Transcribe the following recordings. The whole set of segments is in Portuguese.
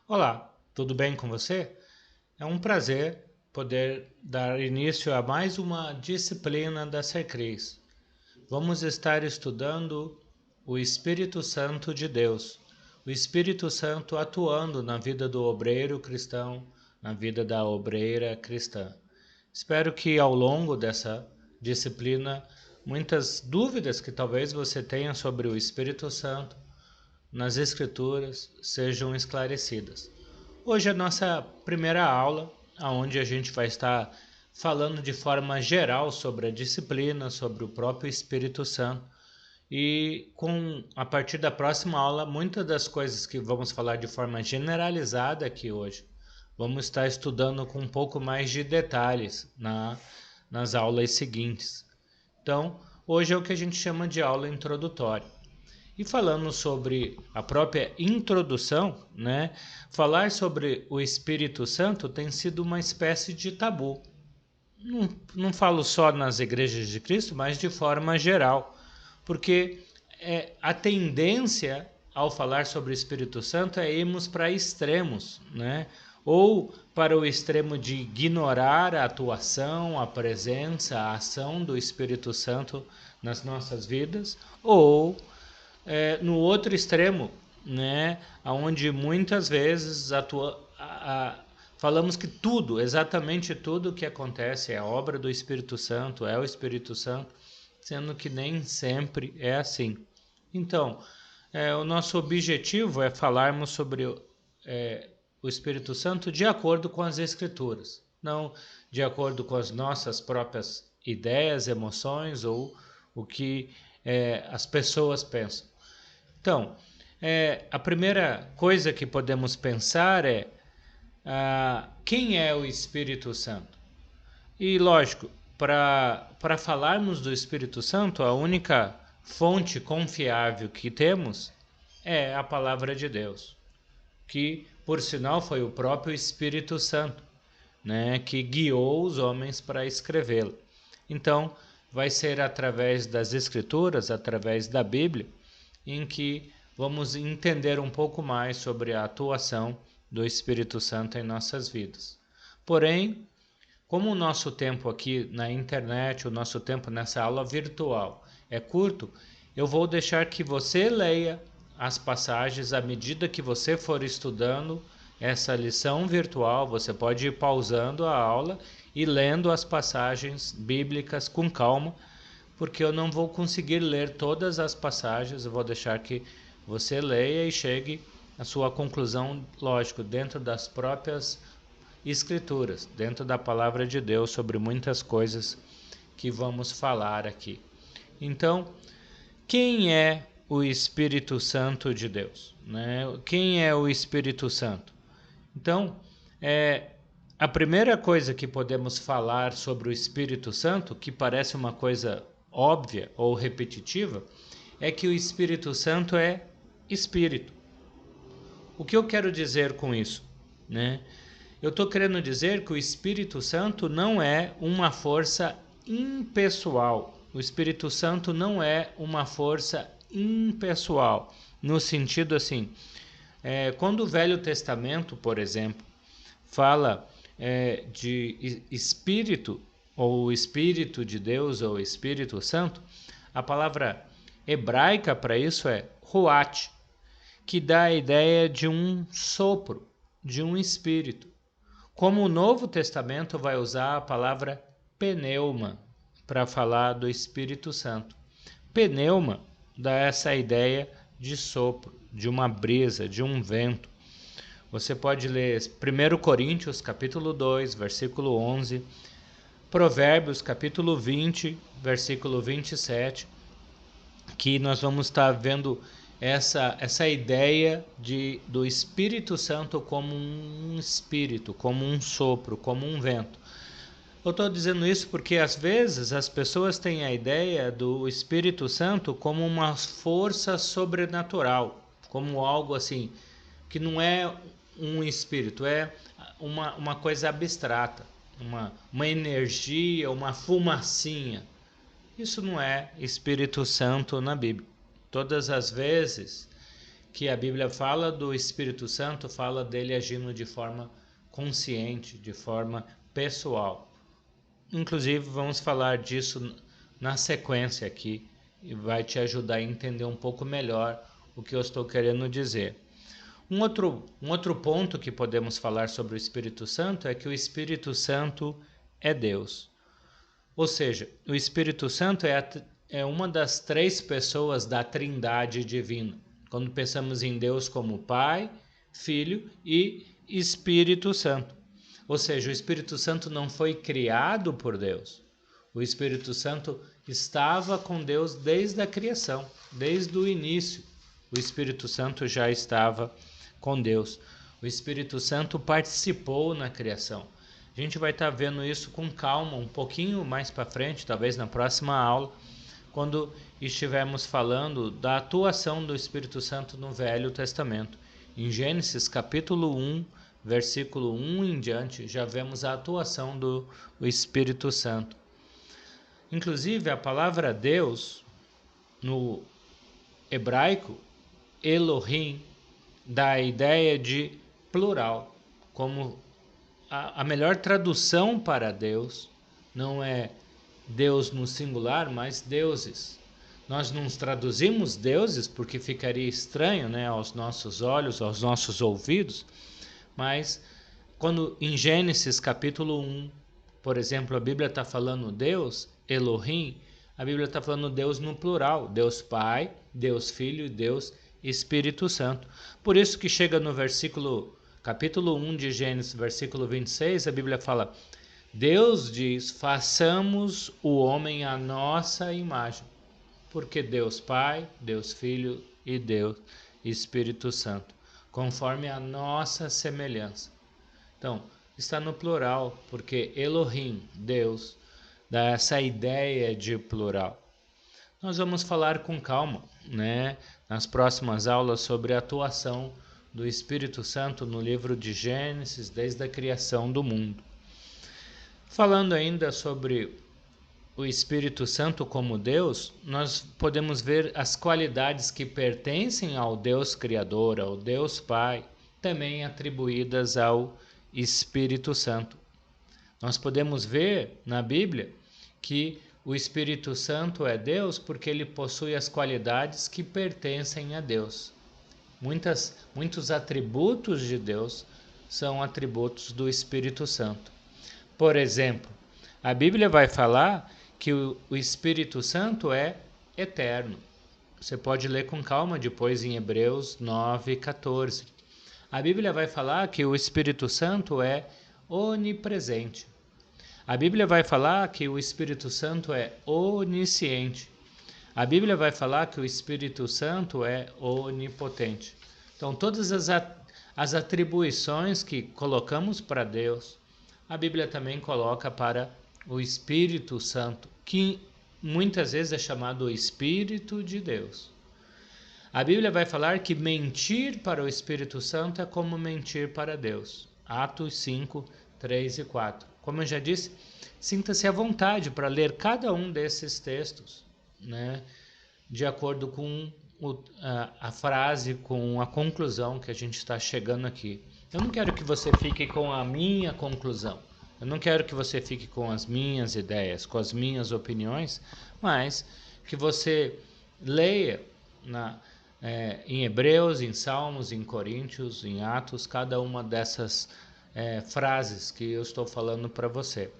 Olá, tudo bem com você? É um prazer poder dar início a mais uma disciplina da Secris. Vamos estar estudando o Espírito Santo de Deus, o Espírito Santo atuando na vida do obreiro cristão, na vida da obreira cristã. Espero que ao longo dessa disciplina, muitas dúvidas que talvez você tenha sobre o Espírito Santo nas Escrituras sejam esclarecidas. Hoje é a nossa primeira aula, onde a gente vai estar falando de forma geral sobre a disciplina, sobre o próprio Espírito Santo. E a partir da próxima aula, muitas das coisas que vamos falar de forma generalizada aqui hoje, vamos estar estudando com um pouco mais de detalhes nas aulas seguintes. Então, hoje é o que a gente chama de aula introdutória. E falando sobre a própria introdução, né? Falar sobre o Espírito Santo tem sido uma espécie de tabu. Não falo só nas igrejas de Cristo, mas de forma geral, porque a tendência ao falar sobre o Espírito Santo é irmos para extremos, né? Ou para o extremo de ignorar a atuação, a presença, a ação do Espírito Santo nas nossas vidas, ou no outro extremo, né, onde muitas vezes falamos que tudo, exatamente tudo que acontece é obra do Espírito Santo, é o Espírito Santo, sendo que nem sempre é assim. Então, o nosso objetivo é falarmos sobre o Espírito Santo de acordo com as Escrituras, não de acordo com as nossas próprias ideias, emoções ou o que as pessoas pensam. Então, a primeira coisa que podemos pensar é quem é o Espírito Santo? E, lógico, para falarmos do Espírito Santo, a única fonte confiável que temos é a palavra de Deus, que, por sinal, foi o próprio Espírito Santo, né, que guiou os homens para escrevê-lo. Então, vai ser através das Escrituras, através da Bíblia, em que vamos entender um pouco mais sobre a atuação do Espírito Santo em nossas vidas. Porém, como o nosso tempo aqui na internet, o nosso tempo nessa aula virtual é curto, eu vou deixar que você leia as passagens à medida que você for estudando essa lição virtual. Você pode ir pausando a aula e lendo as passagens bíblicas com calma, porque eu não vou conseguir ler todas as passagens. Eu vou deixar que você leia e chegue à sua conclusão, lógico, dentro das próprias Escrituras, dentro da palavra de Deus, sobre muitas coisas que vamos falar aqui. Então, quem é o Espírito Santo de Deus, né? Quem é o Espírito Santo? Então, a primeira coisa que podemos falar sobre o Espírito Santo, que parece uma coisa óbvia ou repetitiva, é que o Espírito Santo é Espírito. O que eu quero dizer com isso, né? Eu estou querendo dizer que o Espírito Santo não é uma força impessoal. O Espírito Santo não é uma força impessoal, no sentido assim, quando o Velho Testamento, por exemplo, fala de Espírito, ou Espírito de Deus, ou Espírito Santo, a palavra hebraica para isso é ruach, que dá a ideia de um sopro, de um espírito. Como o Novo Testamento vai usar a palavra pneuma para falar do Espírito Santo. Pneuma dá essa ideia de sopro, de uma brisa, de um vento. Você pode ler 1 Coríntios, capítulo 2, versículo 11, Provérbios, capítulo 20, versículo 27, que nós vamos estar vendo essa ideia do Espírito Santo como um espírito, como um sopro, como um vento. Eu estou dizendo isso porque às vezes as pessoas têm a ideia do Espírito Santo como uma força sobrenatural, como algo assim, que não é um espírito, é uma coisa abstrata, uma energia, uma fumacinha. Isso não é Espírito Santo na Bíblia. Todas as vezes que a Bíblia fala do Espírito Santo, fala dele agindo de forma consciente, de forma pessoal. Inclusive, vamos falar disso na sequência aqui e vai te ajudar a entender um pouco melhor o que eu estou querendo dizer. Um outro ponto que podemos falar sobre o Espírito Santo é que o Espírito Santo é Deus. Ou seja, o Espírito Santo é uma das 3 pessoas da Trindade divina. Quando pensamos em Deus como Pai, Filho e Espírito Santo. Ou seja, o Espírito Santo não foi criado por Deus. O Espírito Santo estava com Deus desde a criação, desde o início. O Espírito Santo já estava com Deus. O Espírito Santo participou na criação. A gente vai estar vendo isso com calma um pouquinho mais para frente, talvez na próxima aula, quando estivermos falando da atuação do Espírito Santo no Velho Testamento. Em Gênesis capítulo 1, versículo 1 em diante, já vemos a atuação do Espírito Santo. Inclusive, a palavra Deus, no hebraico, Elohim, dá a ideia de plural, como a melhor tradução para Deus não é Deus no singular, mas deuses. Nós não traduzimos deuses porque ficaria estranho, né, aos nossos olhos, aos nossos ouvidos, mas quando em Gênesis capítulo 1, por exemplo, a Bíblia está falando Deus, Elohim, a Bíblia está falando Deus no plural, Deus Pai, Deus Filho e Deus Espírito Santo. Por isso que chega no capítulo 1 de Gênesis, versículo 26, a Bíblia fala: Deus diz, façamos o homem à nossa imagem. Porque Deus Pai, Deus Filho e Deus Espírito Santo, conforme a nossa semelhança. Então, está no plural, porque Elohim, Deus, dá essa ideia de plural. Nós vamos falar com calma, né, nas próximas aulas sobre a atuação do Espírito Santo no livro de Gênesis, desde a criação do mundo. Falando ainda sobre o Espírito Santo como Deus, nós podemos ver as qualidades que pertencem ao Deus Criador, ao Deus Pai, também atribuídas ao Espírito Santo. Nós podemos ver na Bíblia que o Espírito Santo é Deus porque ele possui as qualidades que pertencem a Deus. Muitos atributos de Deus são atributos do Espírito Santo. Por exemplo, a Bíblia vai falar que o Espírito Santo é eterno. Você pode ler com calma depois em Hebreus 9:14. A Bíblia vai falar que o Espírito Santo é onipresente. A Bíblia vai falar que o Espírito Santo é onisciente. A Bíblia vai falar que o Espírito Santo é onipotente. Então, todas as atribuições que colocamos para Deus, a Bíblia também coloca para o Espírito Santo, que muitas vezes é chamado o Espírito de Deus. A Bíblia vai falar que mentir para o Espírito Santo é como mentir para Deus. Atos 5, 3 e 4. Como eu já disse, sinta-se à vontade para ler cada um desses textos, né, de acordo com a frase, com a conclusão que a gente está chegando aqui. Eu não quero que você fique com a minha conclusão. Eu não quero que você fique com as minhas ideias, com as minhas opiniões, mas que você leia em Hebreus, em Salmos, em Coríntios, em Atos, cada uma dessas frases que eu estou falando para você.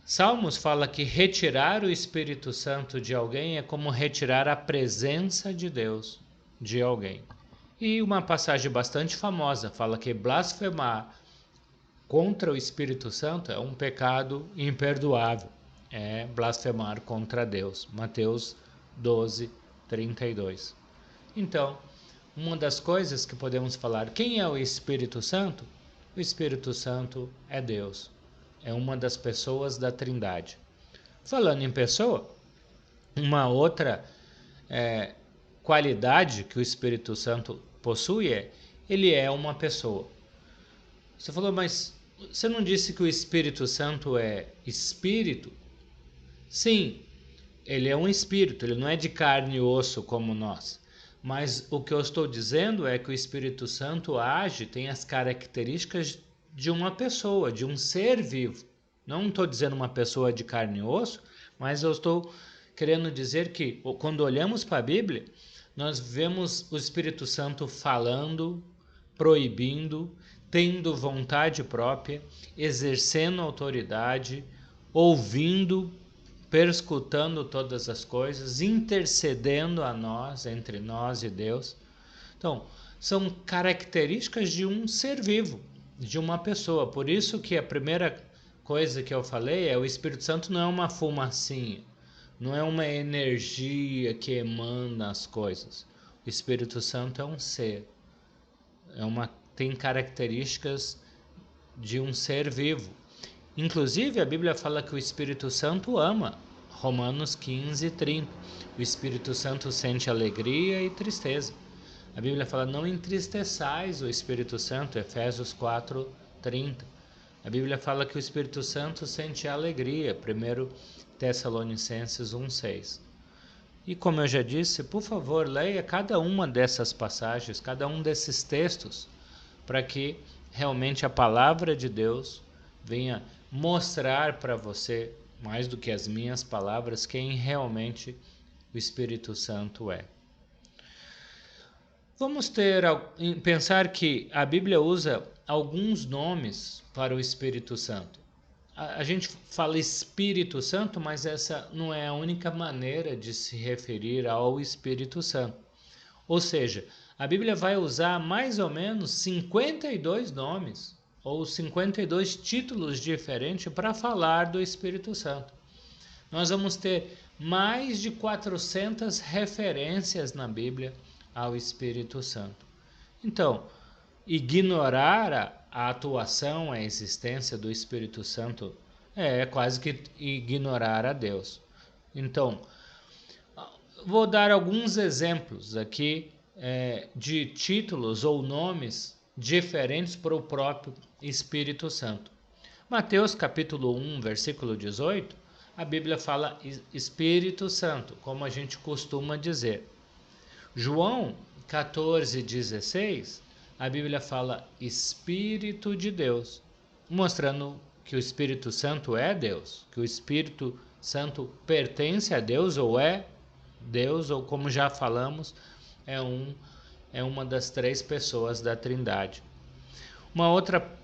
Salmos fala que retirar o Espírito Santo de alguém é como retirar a presença de Deus de alguém. E uma passagem bastante famosa fala que blasfemar contra o Espírito Santo é um pecado imperdoável. É blasfemar contra Deus. Mateus 12, 32. Então, uma das coisas que podemos falar, quem é o Espírito Santo? O Espírito Santo é Deus. É uma das pessoas da Trindade. Falando em pessoa, uma outra qualidade que o Espírito Santo possui ele é uma pessoa. Você falou, mas você não disse que o Espírito Santo é espírito? Sim, ele é um espírito, ele não é de carne e osso como nós. Mas o que eu estou dizendo é que o Espírito Santo age, tem as características de uma pessoa, de um ser vivo. Não estou dizendo uma pessoa de carne e osso, mas eu estou querendo dizer que quando olhamos para a Bíblia, nós vemos o Espírito Santo falando, proibindo, tendo vontade própria, exercendo autoridade, ouvindo, perscrutando todas as coisas, intercedendo a nós, entre nós e Deus. Então, são características de um ser vivo, de uma pessoa. Por isso que a primeira coisa que eu falei é o Espírito Santo não é uma fumacinha, não é uma energia que emana as coisas. O Espírito Santo é um ser, tem características de um ser vivo. Inclusive, a Bíblia fala que o Espírito Santo ama. Romanos 15:30. O Espírito Santo sente alegria e tristeza. A Bíblia fala, não entristeçais o Espírito Santo, Efésios 4:30. A Bíblia fala que o Espírito Santo sente alegria, 1 Tessalonicenses 1:6. E como eu já disse, por favor, leia cada uma dessas passagens, cada um desses textos, para que realmente a palavra de Deus venha mostrar para você, mais do que as minhas palavras, quem realmente o Espírito Santo é. Vamos pensar que a Bíblia usa alguns nomes para o Espírito Santo. A gente fala Espírito Santo, mas essa não é a única maneira de se referir ao Espírito Santo. Ou seja, a Bíblia vai usar mais ou menos 52 nomes ou 52 títulos diferentes para falar do Espírito Santo. Nós vamos ter mais de 400 referências na Bíblia ao Espírito Santo. Então, ignorar a atuação, a existência do Espírito Santo é quase que ignorar a Deus. Então, vou dar alguns exemplos aqui de títulos ou nomes diferentes para o próprio Espírito Santo. Mateus capítulo 1, versículo 18, a Bíblia fala Espírito Santo, como a gente costuma dizer. João 14:16, a Bíblia fala Espírito de Deus, mostrando que o Espírito Santo é Deus, que o Espírito Santo pertence a Deus, ou é Deus, ou como já falamos, é uma das três pessoas da Trindade. Uma outra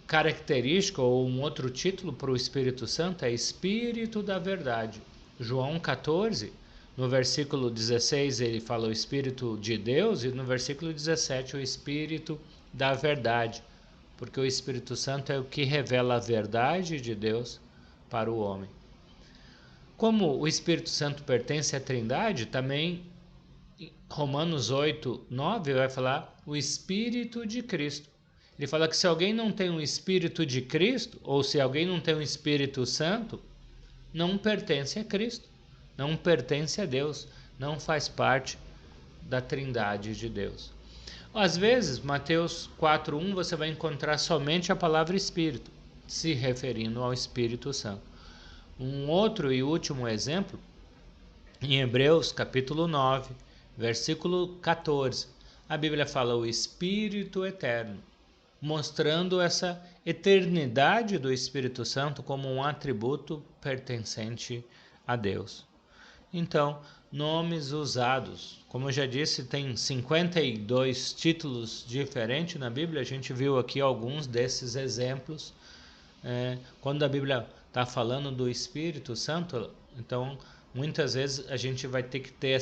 característica ou um outro título para o Espírito Santo é Espírito da Verdade. João 14, no versículo 16, ele fala o Espírito de Deus, e no versículo 17, o Espírito da Verdade, porque o Espírito Santo é o que revela a verdade de Deus para o homem. Como o Espírito Santo pertence à Trindade, também Romanos 8:9 vai falar o Espírito de Cristo. Ele fala que se alguém não tem um Espírito de Cristo, ou se alguém não tem um Espírito Santo, não pertence a Cristo, não pertence a Deus, não faz parte da Trindade de Deus. Às vezes, Mateus 4:1, você vai encontrar somente a palavra Espírito, se referindo ao Espírito Santo. Um outro e último exemplo, em Hebreus capítulo 9, versículo 14, a Bíblia fala o Espírito Eterno, mostrando essa eternidade do Espírito Santo como um atributo pertencente a Deus. Então, nomes usados, como eu já disse, tem 52 títulos diferentes na Bíblia, a gente viu aqui alguns desses exemplos. Quando a Bíblia está falando do Espírito Santo, então muitas vezes a gente vai ter que ter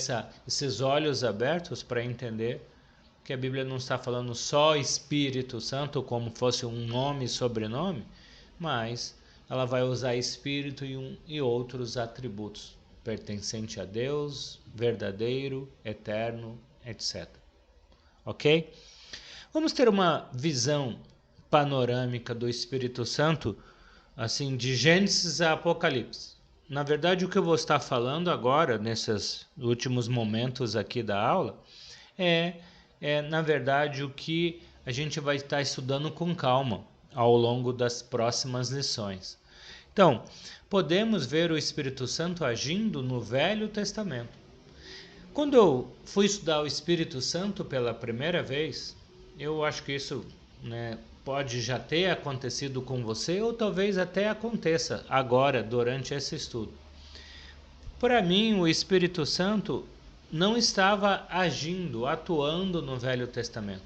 esses olhos abertos para entender que a Bíblia não está falando só Espírito Santo como fosse um nome e sobrenome, mas ela vai usar Espírito e outros atributos pertencente a Deus, verdadeiro, eterno, etc. Ok? Vamos ter uma visão panorâmica do Espírito Santo, assim, de Gênesis a Apocalipse. Na verdade, o que eu vou estar falando agora, nesses últimos momentos aqui da aula, na verdade, o que a gente vai estar estudando com calma ao longo das próximas lições. Então, podemos ver o Espírito Santo agindo no Velho Testamento. Quando eu fui estudar o Espírito Santo pela primeira vez, eu acho que isso, né, pode já ter acontecido com você, ou talvez até aconteça agora, durante esse estudo. Para mim, o Espírito Santo não estava agindo, atuando no Velho Testamento.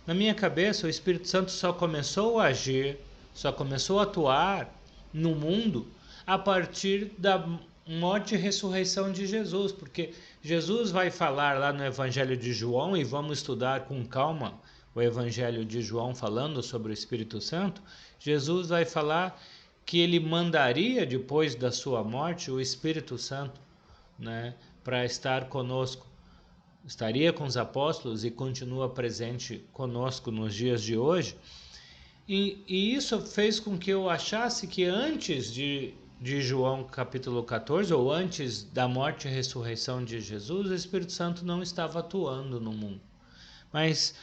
Na minha cabeça, o Espírito Santo só começou a agir, só começou a atuar no mundo a partir da morte e ressurreição de Jesus, porque Jesus vai falar lá no Evangelho de João, e vamos estudar com calma o Evangelho de João falando sobre o Espírito Santo. Jesus vai falar que ele mandaria, depois da sua morte, o Espírito Santo, né, para estar conosco. Estaria com os apóstolos e continua presente conosco nos dias de hoje. E isso fez com que eu achasse que antes de João capítulo 14, ou antes da morte e ressurreição de Jesus, o Espírito Santo não estava atuando no mundo. Mas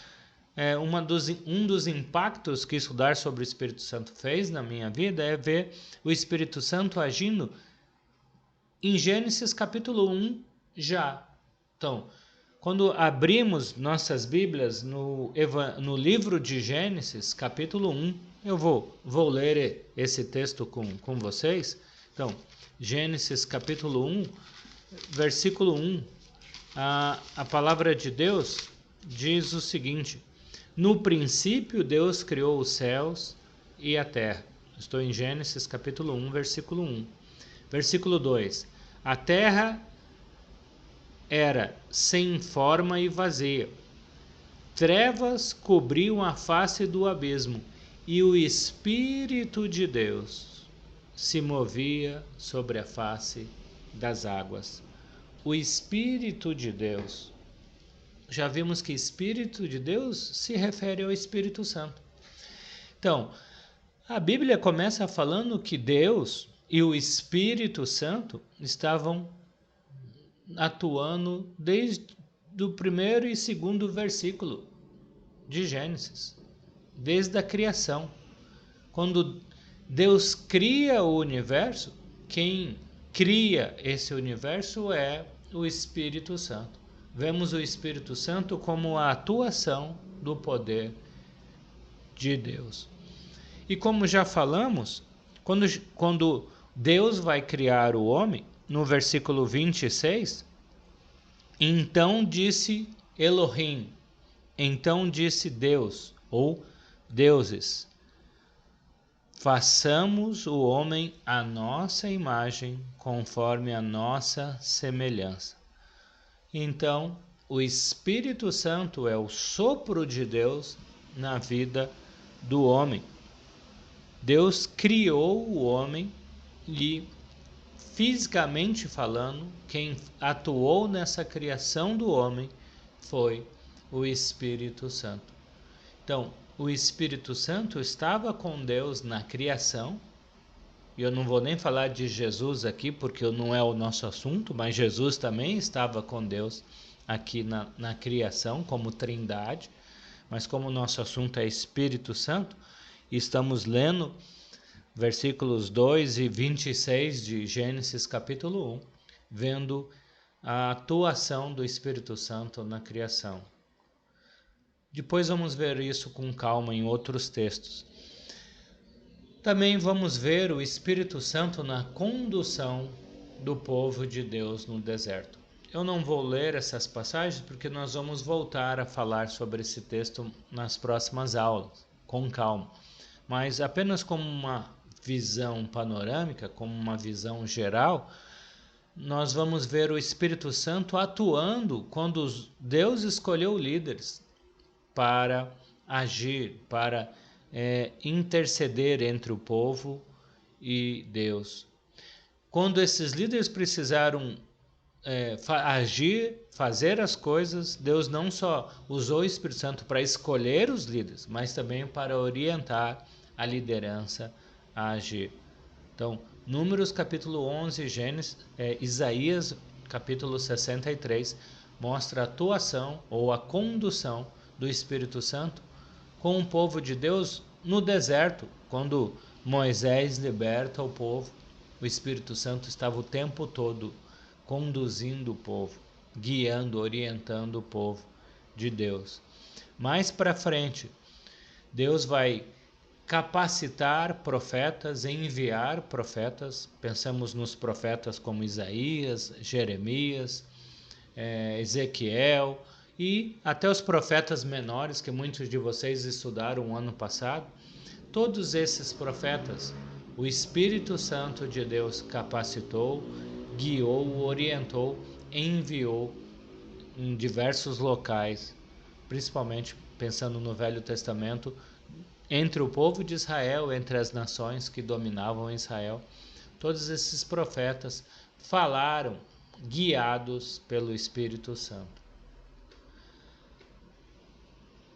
um dos impactos que estudar sobre o Espírito Santo fez na minha vida é ver o Espírito Santo agindo em Gênesis capítulo 1 já. Então, quando abrimos nossas Bíblias no livro de Gênesis capítulo 1, eu vou ler esse texto com vocês. Então, Gênesis capítulo 1, versículo 1, a palavra de Deus diz o seguinte: no princípio Deus criou os céus e a terra. Estou em Gênesis capítulo 1, versículo 1. Versículo 2. A terra era sem forma e vazia. Trevas cobriam a face do abismo, e o Espírito de Deus se movia sobre a face das águas. O Espírito de Deus. Já vimos que Espírito de Deus se refere ao Espírito Santo. Então, a Bíblia começa falando que Deus e o Espírito Santo estavam atuando desde o primeiro e segundo versículo de Gênesis, desde a criação. Quando Deus cria o universo, quem cria esse universo é o Espírito Santo. Vemos o Espírito Santo como a atuação do poder de Deus. E como já falamos, quando Deus vai criar o homem, no versículo 26, então disse Elohim, então disse Deus, ou deuses, façamos o homem à nossa imagem, conforme a nossa semelhança. Então, o Espírito Santo é o sopro de Deus na vida do homem. Deus criou o homem e, fisicamente falando, quem atuou nessa criação do homem foi o Espírito Santo. Então, o Espírito Santo estava com Deus na criação. E eu não vou nem falar de Jesus aqui, porque não é o nosso assunto, mas Jesus também estava com Deus aqui na criação, como trindade. Mas como o nosso assunto é Espírito Santo, estamos lendo versículos 2 e 26 de Gênesis capítulo 1, vendo a atuação do Espírito Santo na criação. Depois vamos ver isso com calma em outros textos. Também vamos ver o Espírito Santo na condução do povo de Deus no deserto. Eu não vou ler essas passagens porque nós vamos voltar a falar sobre esse texto nas próximas aulas, com calma. Mas apenas como uma visão panorâmica, como uma visão geral, nós vamos ver o Espírito Santo atuando quando Deus escolheu líderes para agir, para interceder entre o povo e Deus. Quando esses líderes precisaram agir, fazer as coisas, Deus não só usou o Espírito Santo para escolher os líderes, mas também para orientar a liderança a agir. Então, Números capítulo 11, Isaías capítulo 63 mostra a atuação ou a condução do Espírito Santo com o povo de Deus no deserto. Quando Moisés liberta o povo, o Espírito Santo estava o tempo todo conduzindo o povo. guiando, orientando o povo de Deus. Mais para frente, Deus vai capacitar profetas, enviar profetas. Pensamos nos profetas como Isaías, Jeremias, Ezequiel e até os profetas menores que muitos de vocês estudaram ano passado. Todos esses profetas, o Espírito Santo de Deus capacitou, guiou, orientou, enviou em diversos locais, principalmente pensando no Velho Testamento, entre o povo de Israel, entre as nações que dominavam Israel. Todos esses profetas falaram guiados pelo Espírito Santo.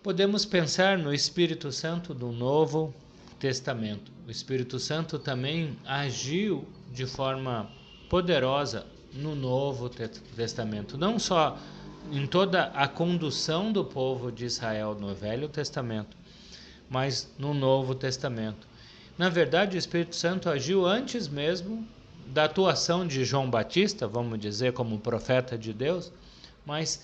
Podemos pensar no Espírito Santo do Novo Testamento. O Espírito Santo também agiu de forma poderosa no Novo Testamento, não só em toda a condução do povo de Israel no Velho Testamento, mas no Novo Testamento. Na verdade, o Espírito Santo agiu antes mesmo da atuação de João Batista, vamos dizer, como profeta de Deus, mas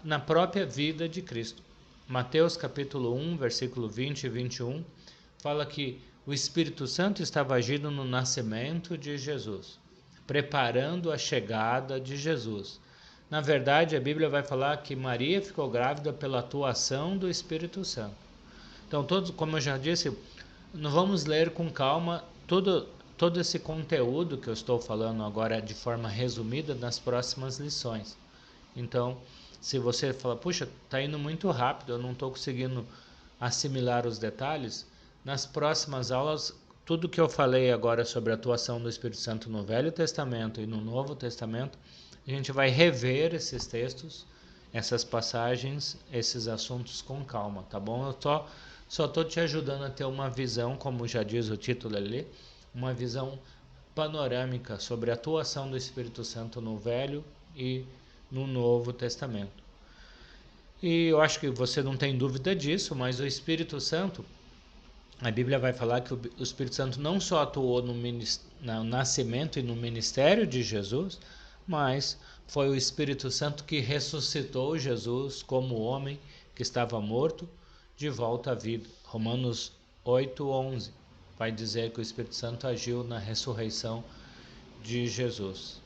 na própria vida de Cristo. Mateus capítulo 1, versículo 20 e 21, fala que o Espírito Santo estava agindo no nascimento de Jesus, preparando a chegada de Jesus. Na verdade, a Bíblia vai falar que Maria ficou grávida pela atuação do Espírito Santo. Então, todos, como eu já disse, nós vamos ler com calma todo esse conteúdo que eu estou falando agora de forma resumida nas próximas lições. Então, se você fala, puxa, está indo muito rápido, eu não estou conseguindo assimilar os detalhes, nas próximas aulas, tudo que eu falei agora sobre a atuação do Espírito Santo no Velho Testamento e no Novo Testamento, a gente vai rever esses textos, essas passagens, esses assuntos com calma, tá bom? Eu só estou te ajudando a ter uma visão, como já diz o título ali, uma visão panorâmica sobre a atuação do Espírito Santo no Velho e no Novo Testamento. E eu acho que você não tem dúvida disso, mas o Espírito Santo, a Bíblia vai falar que o Espírito Santo não só atuou no nascimento e no ministério de Jesus, mas foi o Espírito Santo que ressuscitou Jesus como homem que estava morto de volta à vida. Romanos 8:11 vai dizer que o Espírito Santo agiu na ressurreição de Jesus.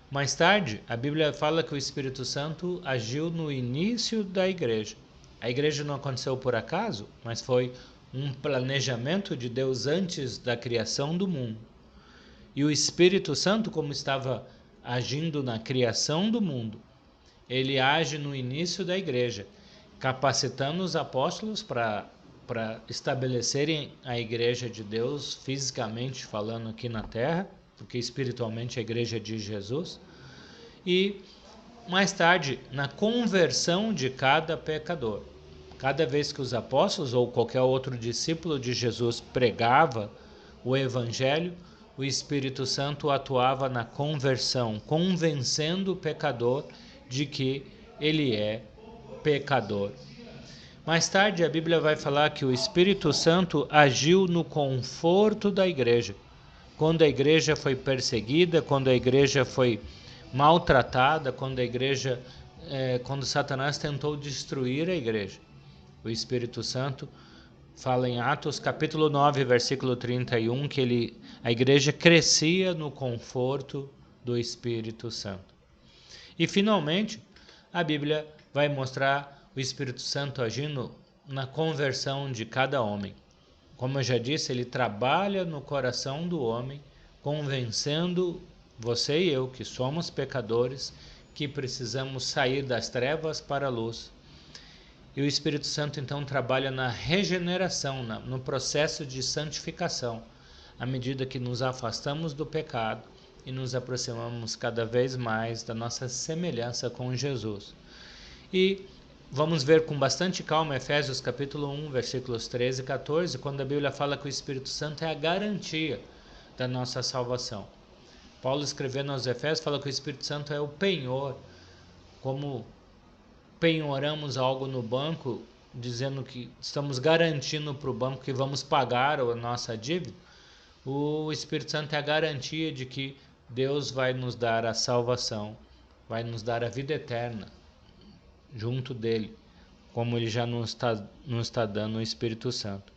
Mais tarde, a Bíblia fala que o Espírito Santo agiu no início da igreja. A igreja não aconteceu por acaso, mas foi um planejamento de Deus antes da criação do mundo. E o Espírito Santo, como estava agindo na criação do mundo, ele age no início da igreja, capacitando os apóstolos para estabelecerem a igreja de Deus, fisicamente falando aqui na terra, porque espiritualmente a igreja é de Jesus, e mais tarde na conversão de cada pecador. Cada vez que os apóstolos ou qualquer outro discípulo de Jesus pregava o evangelho, o Espírito Santo atuava na conversão, convencendo o pecador de que ele é pecador. Mais tarde a Bíblia vai falar que o Espírito Santo agiu no conforto da igreja. Quando a igreja foi perseguida, quando a igreja foi maltratada, quando Satanás tentou destruir a igreja. O Espírito Santo fala em Atos capítulo 9, versículo 31, que a igreja crescia no conforto do Espírito Santo. E finalmente, a Bíblia vai mostrar o Espírito Santo agindo na conversão de cada homem. Como eu já disse, ele trabalha no coração do homem, convencendo você e eu, que somos pecadores, que precisamos sair das trevas para a luz. E o Espírito Santo então trabalha na regeneração, no processo de santificação, à medida que nos afastamos do pecado e nos aproximamos cada vez mais da nossa semelhança com Jesus. E vamos ver com bastante calma Efésios capítulo 1, versículos 13 e 14, quando a Bíblia fala que o Espírito Santo é a garantia da nossa salvação. Paulo escrevendo aos Efésios fala que o Espírito Santo é o penhor, como penhoramos algo no banco, dizendo que estamos garantindo para o banco que vamos pagar a nossa dívida. O Espírito Santo é a garantia de que Deus vai nos dar a salvação vai nos dar a vida eterna junto dele, como ele já nos está dando o Espírito Santo.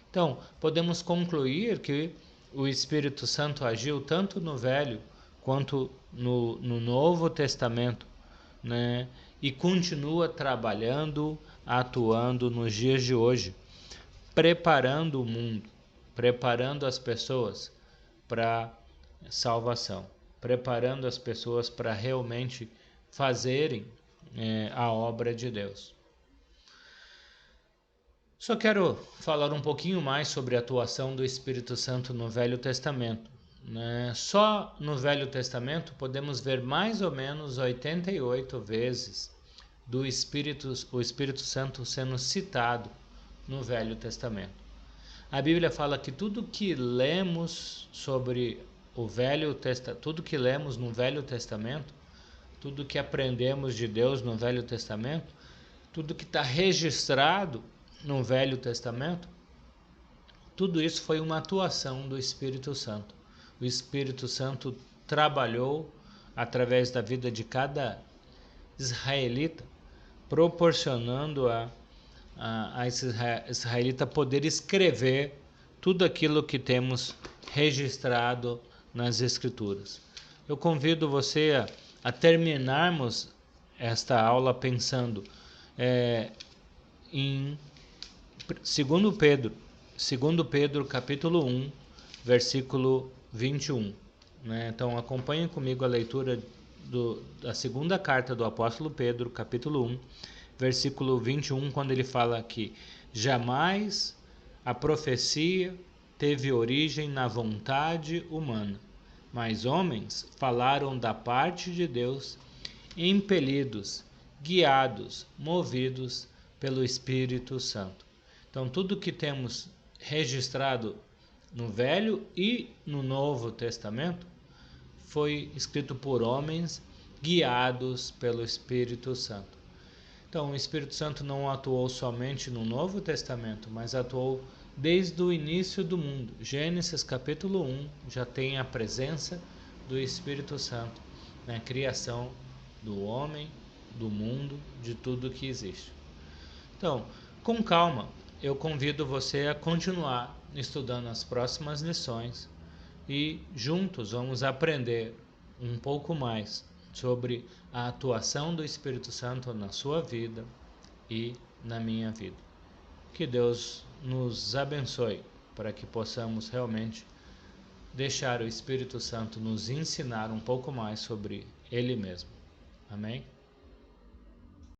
Então, podemos concluir que o Espírito Santo agiu tanto no Velho quanto no Novo Testamento, né? E continua trabalhando, atuando nos dias de hoje, preparando o mundo, preparando as pessoas para salvação, preparando as pessoas para realmente fazerem a obra de Deus. Só quero falar um pouquinho mais sobre a atuação do Espírito Santo no Velho Testamento, né? Só no Velho Testamento podemos ver mais ou menos 88 vezes o Espírito Santo sendo citado no Velho Testamento. A Bíblia fala que tudo que lemos sobre tudo que lemos no Velho Testamento, tudo que aprendemos de Deus no Velho Testamento, tudo que está registrado no Velho Testamento, tudo isso foi uma atuação do Espírito Santo. O Espírito Santo trabalhou através da vida de cada israelita, proporcionando a esse israelita poder escrever tudo aquilo que temos registrado nas Escrituras. Eu convido você a terminarmos esta aula pensando em 2 Pedro capítulo 1, versículo 21. Né? Então acompanhe comigo a leitura da segunda carta do apóstolo Pedro, capítulo 1, versículo 21, quando ele fala que jamais a profecia teve origem na vontade humana, mas homens falaram da parte de Deus, impelidos, guiados, movidos pelo Espírito Santo. Então, tudo que temos registrado no Velho e no Novo Testamento foi escrito por homens guiados pelo Espírito Santo. Então, o Espírito Santo não atuou somente no Novo Testamento, mas atuou desde o início do mundo. Gênesis capítulo 1 já tem a presença do Espírito Santo na criação do homem, do mundo, de tudo que existe. Então, com calma, eu convido você a continuar estudando as próximas lições e juntos vamos aprender um pouco mais sobre a atuação do Espírito Santo na sua vida e na minha vida. Que Deus nos abençoe para que possamos realmente deixar o Espírito Santo nos ensinar um pouco mais sobre Ele mesmo. Amém?